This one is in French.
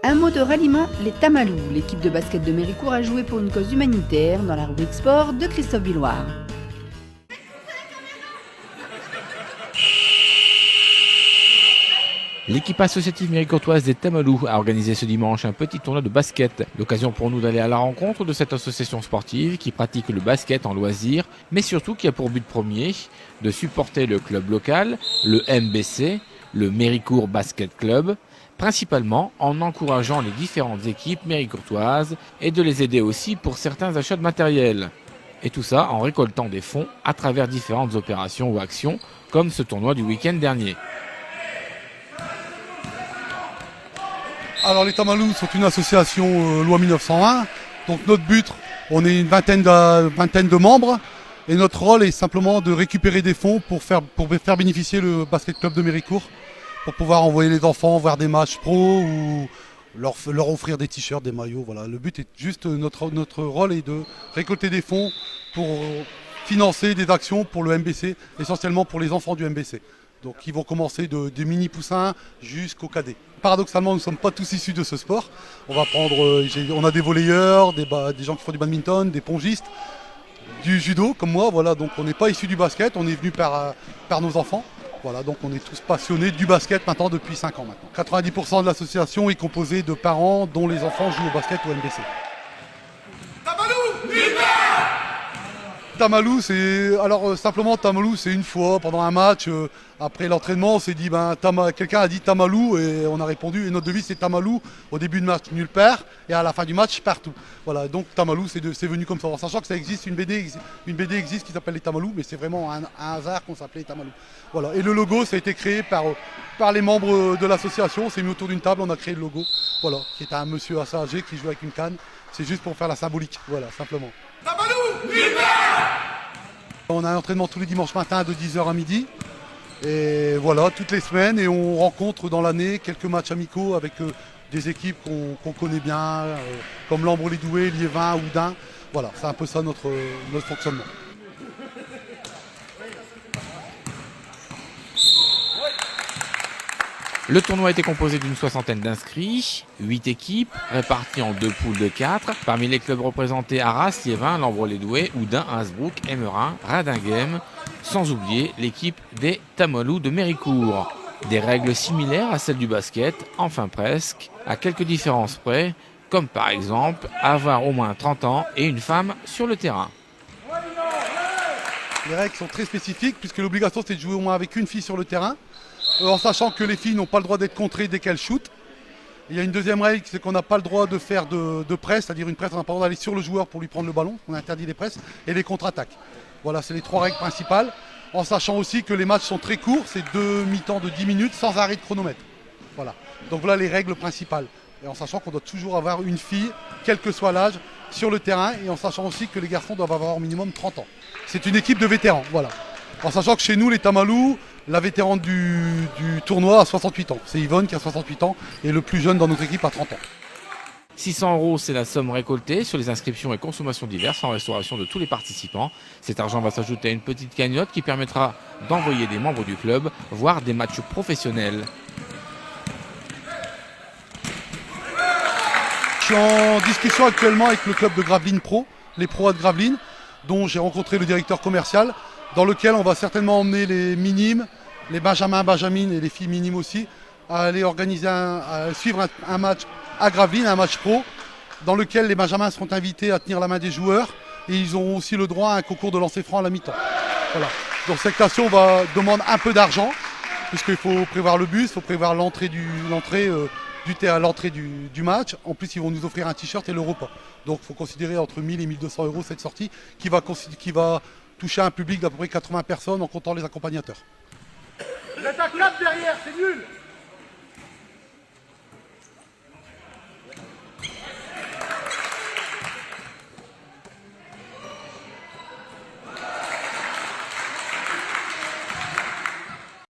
Un mot de ralliement, les Tamalous. L'équipe de basket de Méricourt a joué pour une cause humanitaire dans la rubrique sport de Christophe Villoire. L'équipe associative méricourtoise des Tamalous a organisé ce dimanche un petit tournoi de basket. L'occasion pour nous d'aller à la rencontre de cette association sportive qui pratique le basket en loisir, mais surtout qui a pour but premier de supporter le club local, le MBC, le Méricourt Basket Club, principalement en encourageant les différentes équipes méricourtoises et de les aider aussi pour certains achats de matériel. Et tout ça en récoltant des fonds à travers différentes opérations ou actions, comme ce tournoi du week-end dernier. Alors les Tamalous sont une association loi 1901, donc notre but, on est une vingtaine de membres et notre rôle est simplement de récupérer des fonds pour faire bénéficier le basket club de Méricourt, pour pouvoir envoyer les enfants voir des matchs pro ou leur offrir des t-shirts, des maillots. Voilà. Le but est juste, notre rôle est de récolter des fonds pour financer des actions pour le MBC, essentiellement pour les enfants du MBC. Donc ils vont commencer des mini poussins jusqu'au cadet. Paradoxalement, nous ne sommes pas tous issus de ce sport. On a des volleyeurs, des gens qui font du badminton, des pongistes, du judo comme moi. Voilà, donc on n'est pas issus du basket, on est venu par nos enfants. Voilà, donc on est tous passionnés du basket maintenant depuis 5 ans maintenant. 90% de l'association est composée de parents dont les enfants jouent au basket ou au MBC. Tamalou, c'est Tamalou, c'est une fois pendant un match. Après l'entraînement, on s'est dit, quelqu'un a dit Tamalou et on a répondu. Et notre devise, c'est Tamalou au début de match nulle part et à la fin du match partout. Voilà, donc Tamalou, c'est venu comme ça. En sachant que ça existe, une BD existe qui s'appelle les Tamalous, mais c'est vraiment un hasard qu'on s'appelait Tamalou. Voilà, et le logo, ça a été créé par les membres de l'association. On s'est mis autour d'une table, on a créé le logo. Voilà, qui est un monsieur assez âgé qui joue avec une canne. C'est juste pour faire la symbolique, voilà, simplement. On a un entraînement tous les dimanches matins de 10h à midi. Et voilà, toutes les semaines. Et on rencontre dans l'année quelques matchs amicaux avec des équipes qu'on connaît bien, comme Lambre-les-Doués, Liévin, Oudin. Voilà, c'est un peu ça notre fonctionnement. Le tournoi a été composé d'une soixantaine d'inscrits, 8 équipes réparties en 2 poules de 4. Parmi les clubs représentés Arras, Liévin, Lambre-les-Doués, Oudin, Innsbruck, Emmerin, Radinghem, sans oublier l'équipe des Tamalous de Méricourt. Des règles similaires à celles du basket, enfin presque, à quelques différences près, comme par exemple avoir au moins 30 ans et une femme sur le terrain. Les règles sont très spécifiques puisque l'obligation c'est de jouer au moins avec une fille sur le terrain. En sachant que les filles n'ont pas le droit d'être contrées dès qu'elles shootent. Il y a une deuxième règle, c'est qu'on n'a pas le droit de faire de presse, c'est-à-dire une presse, on n'a pas le droit d'aller sur le joueur pour lui prendre le ballon, on interdit les presses, et les contre-attaques. Voilà, c'est les 3 règles principales, en sachant aussi que les matchs sont très courts, c'est 2 mi-temps de 10 minutes sans arrêt de chronomètre. Voilà, donc voilà les règles principales. Et en sachant qu'on doit toujours avoir une fille, quel que soit l'âge, sur le terrain, et en sachant aussi que les garçons doivent avoir au minimum 30 ans. C'est une équipe de vétérans, voilà. En sachant que chez nous, les Tamalous, la vétérante du tournoi a 68 ans. C'est Yvonne qui a 68 ans et le plus jeune dans notre équipe a 30 ans. 600 €, c'est la somme récoltée sur les inscriptions et consommations diverses en restauration de tous les participants. Cet argent va s'ajouter à une petite cagnotte qui permettra d'envoyer des membres du club voir des matchs professionnels. Je suis en discussion actuellement avec le club de Gravelines Pro, les pros de Gravelines, dont j'ai rencontré le directeur commercial, dans lequel on va certainement emmener les minimes, les benjamines et les filles minimes aussi, à aller organiser à suivre un match à Gravelines, un match pro, dans lequel les benjamins seront invités à tenir la main des joueurs et ils auront aussi le droit à un concours de lancer franc à la mi-temps. Voilà. Donc cette action demande un peu d'argent, puisqu'il faut prévoir le bus, il faut prévoir l'entrée du match. En plus, ils vont nous offrir un t-shirt et le repas. Donc il faut considérer entre 1000 et 1200 € cette sortie qui va toucher un public d'à peu près 80 personnes en comptant les accompagnateurs. Vous êtes à 4 derrière, c'est nul.